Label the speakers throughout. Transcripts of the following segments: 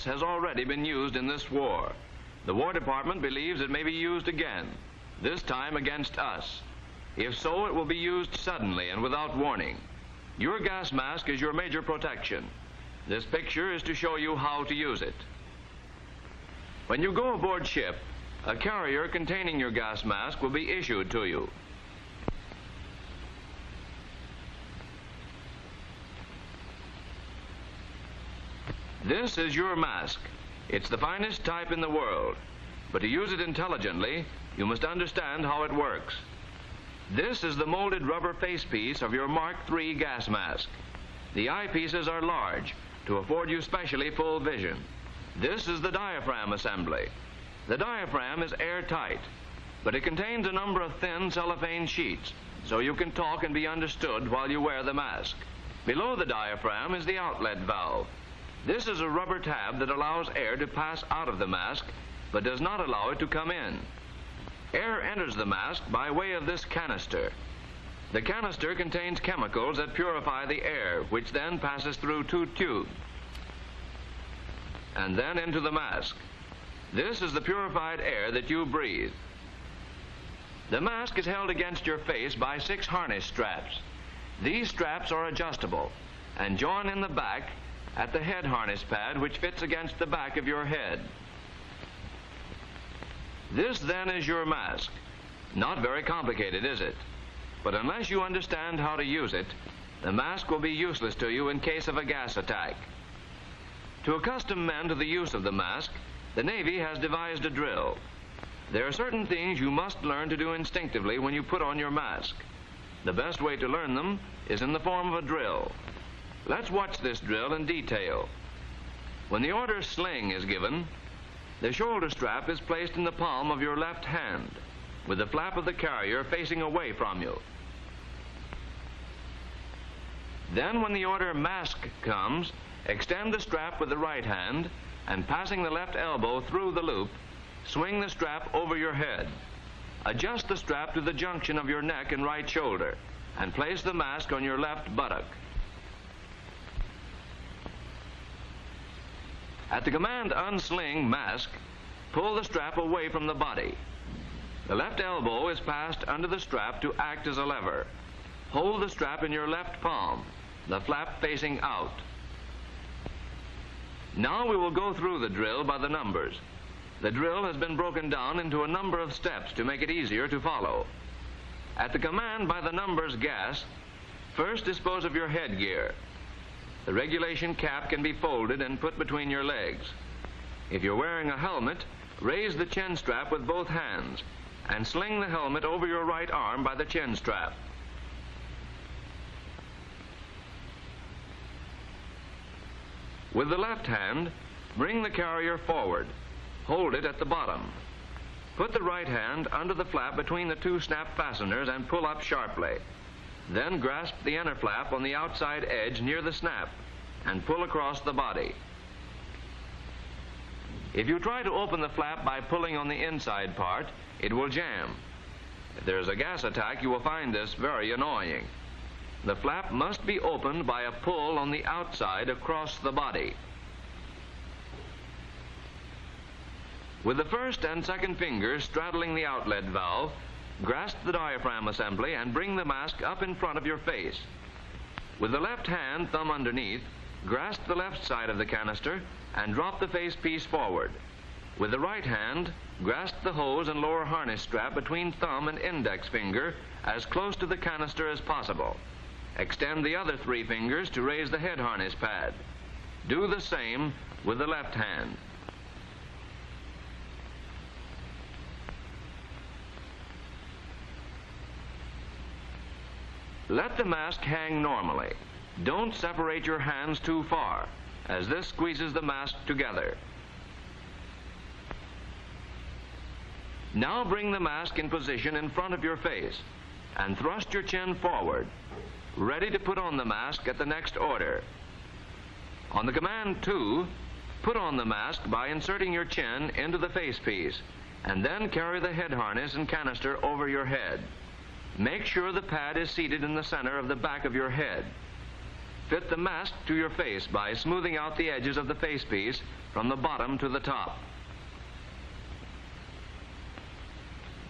Speaker 1: gas has already been used in this war. The War Department believes it may be used again, this time against us. If so, it will be used suddenly and without warning. Your gas mask is your major protection. This picture is to show you how to use it. When you go aboard ship, a carrier containing your gas mask will be issued to you. This is your mask. It's the finest type in the world. But to use it intelligently, you must understand how it works. This is the molded rubber facepiece of your Mark III gas mask. The eyepieces are large to afford you specially full vision. This is the diaphragm assembly. The diaphragm is airtight, but it contains a number of thin cellophane sheets, so you can talk and be understood while you wear the mask. Below the diaphragm is the outlet valve. This is a rubber tab that allows air to pass out of the mask, but does not allow it to come in. Air enters the mask by way of this canister. The canister contains chemicals that purify the air, which then passes through two tubes and then into the mask. This is the purified air that you breathe. The mask is held against your face by 6 harness straps. These straps are adjustable and join in the back at the head harness pad, which fits against the back of your head. This then is your mask. Not very complicated, is it? But unless you understand how to use it, the mask will be useless to you in case of a gas attack. To accustom men to the use of the mask, the Navy has devised a drill. There are certain things you must learn to do instinctively when you put on your mask. The best way to learn them is in the form of a drill. Let's watch this drill in detail. When the order sling is given, the shoulder strap is placed in the palm of your left hand, with the flap of the carrier facing away from you. Then when the order mask comes, extend the strap with the right hand and passing the left elbow through the loop, swing the strap over your head. Adjust the strap to the junction of your neck and right shoulder and place the mask on your left buttock. At the command unsling mask, pull the strap away from the body. The left elbow is passed under the strap to act as a lever. Hold the strap in your left palm, the flap facing out. Now we will go through the drill by the numbers. The drill has been broken down into a number of steps to make it easier to follow. At the command by the numbers gas, first dispose of your headgear. The regulation cap can be folded and put between your legs. If you're wearing a helmet, raise the chin strap with both hands and sling the helmet over your right arm by the chin strap. With the left hand, bring the carrier forward. Hold it at the bottom. Put the right hand under the flap between the 2 snap fasteners and pull up sharply. Then grasp the inner flap on the outside edge near the snap and pull across the body. If you try to open the flap by pulling on the inside part, it will jam. If there is a gas attack, you will find this very annoying. The flap must be opened by a pull on the outside across the body. With the first and second fingers straddling the outlet valve, grasp the diaphragm assembly and bring the mask up in front of your face. With the left hand, thumb underneath, grasp the left side of the canister and drop the face piece forward. With the right hand, grasp the hose and lower harness strap between thumb and index finger as close to the canister as possible. Extend the other 3 fingers to raise the head harness pad. Do the same with the left hand. Let the mask hang normally. Don't separate your hands too far, as this squeezes the mask together. Now bring the mask in position in front of your face and thrust your chin forward, ready to put on the mask at the next order. On the command 2, put on the mask by inserting your chin into the face piece and then carry the head harness and canister over your head. Make sure the pad is seated in the center of the back of your head. Fit the mask to your face by smoothing out the edges of the face piece from the bottom to the top.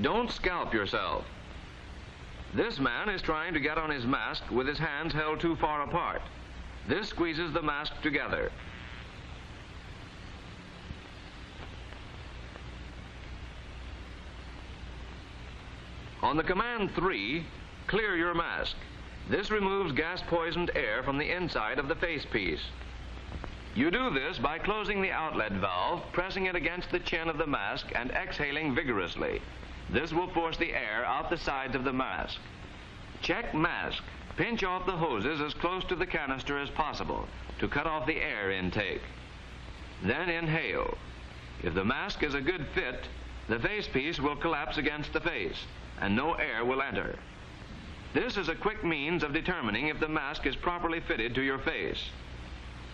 Speaker 1: Don't scalp yourself. This man is trying to get on his mask with his hands held too far apart. This squeezes the mask together. On the command 3, clear your mask. This removes gas-poisoned air from the inside of the facepiece. You do this by closing the outlet valve, pressing it against the chin of the mask, and exhaling vigorously. This will force the air out the sides of the mask. Check mask. Pinch off the hoses as close to the canister as possible to cut off the air intake. Then inhale. If the mask is a good fit, the facepiece will collapse against the face, and no air will enter. This is a quick means of determining if the mask is properly fitted to your face.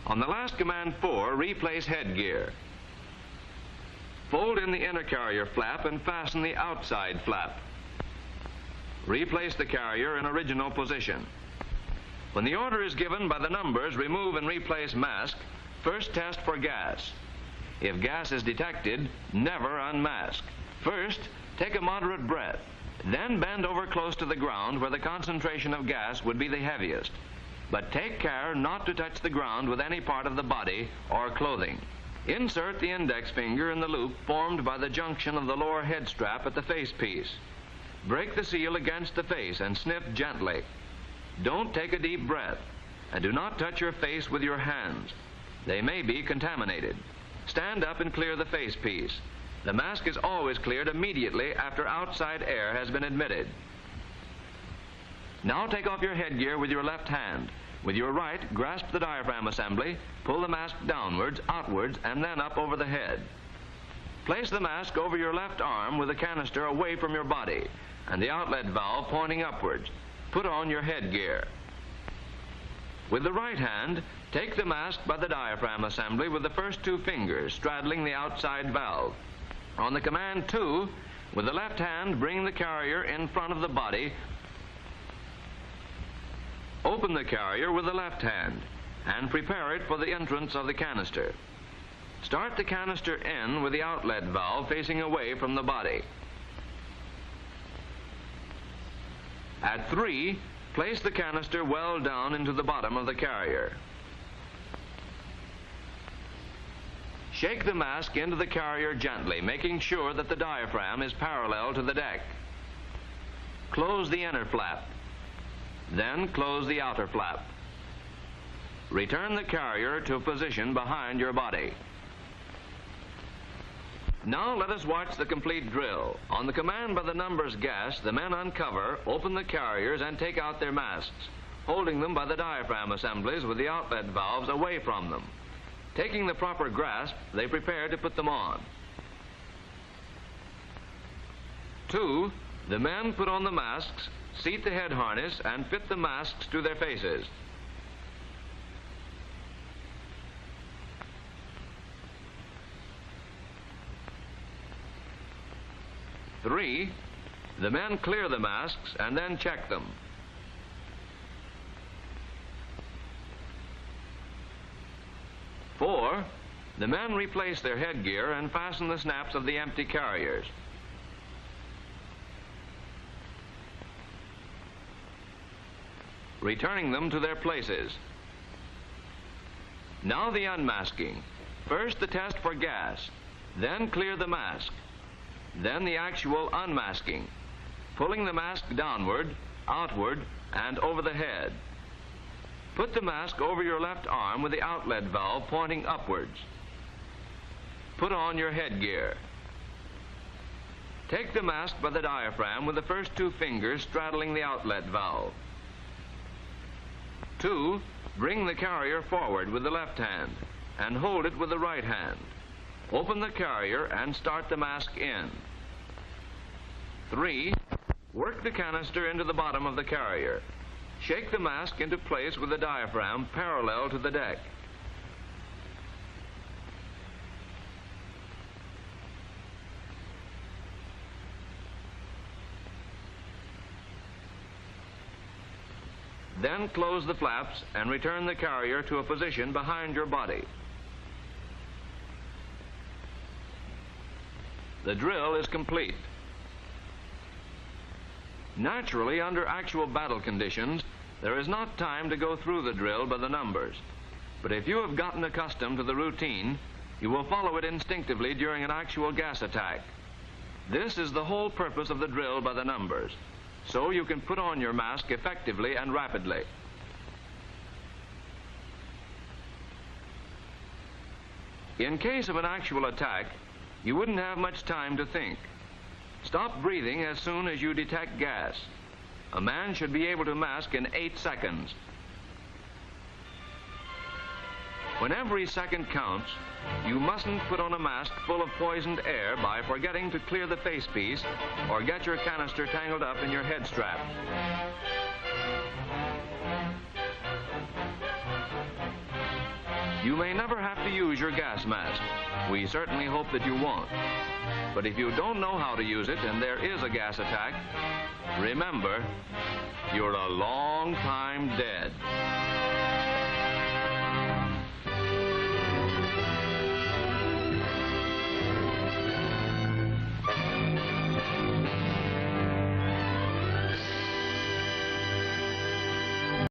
Speaker 1: On the last command 4, replace headgear. Fold in the inner carrier flap and fasten the outside flap. Replace the carrier in original position. When the order is given by the numbers remove and replace mask, first test for gas. If gas is detected, never unmask. First, take a moderate breath. Then bend over close to the ground where the concentration of gas would be the heaviest. But take care not to touch the ground with any part of the body or clothing. Insert the index finger in the loop formed by the junction of the lower head strap at the facepiece. Break the seal against the face and sniff gently. Don't take a deep breath, and do not touch your face with your hands. They may be contaminated. Stand up and clear the facepiece. The mask is always cleared immediately after outside air has been admitted. Now take off your headgear with your left hand. With your right, grasp the diaphragm assembly, pull the mask downwards, outwards, and then up over the head. Place the mask over your left arm with the canister away from your body and the outlet valve pointing upwards. Put on your headgear. With the right hand, take the mask by the diaphragm assembly with the first 2 fingers straddling the outside valve. On the command 2, with the left hand, bring the carrier in front of the body. Open the carrier with the left hand and prepare it for the entrance of the canister. Start the canister in with the outlet valve facing away from the body. At 3, place the canister well down into the bottom of the carrier. Shake the mask into the carrier gently, making sure that the diaphragm is parallel to the deck. Close the inner flap. Then close the outer flap. Return the carrier to a position behind your body. Now let us watch the complete drill. On the command by the numbers gas, the men uncover, open the carriers, and take out their masks, holding them by the diaphragm assemblies with the outlet valves away from them. Taking the proper grasp, they prepare to put them on. 2, the men put on the masks, seat the head harness, and fit the masks to their faces. 3, the men clear the masks and then check them. 4, the men replace their headgear and fasten the snaps of the empty carriers. Returning them to their places. Now the unmasking. First the test for gas, then clear the mask, then the actual unmasking, pulling the mask downward, outward, and over the head. Put the mask over your left arm with the outlet valve pointing upwards. Put on your headgear. Take the mask by the diaphragm with the first 2 fingers straddling the outlet valve. 2, bring the carrier forward with the left hand and hold it with the right hand. Open the carrier and start the mask in. 3, work the canister into the bottom of the carrier. Shake the mask into place with the diaphragm parallel to the deck. Then close the flaps and return the carrier to a position behind your body. The drill is complete. Naturally, under actual battle conditions, there is not time to go through the drill by the numbers. But if you have gotten accustomed to the routine, you will follow it instinctively during an actual gas attack. This is the whole purpose of the drill by the numbers, so you can put on your mask effectively and rapidly. In case of an actual attack, you wouldn't have much time to think. Stop breathing as soon as you detect gas. A man should be able to mask in 8 seconds. When every second counts, you mustn't put on a mask full of poisoned air by forgetting to clear the facepiece or get your canister tangled up in your head strap. You may never have to use your gas mask. We certainly hope that you won't. But if you don't know how to use it and there is a gas attack, remember, you're a long time dead.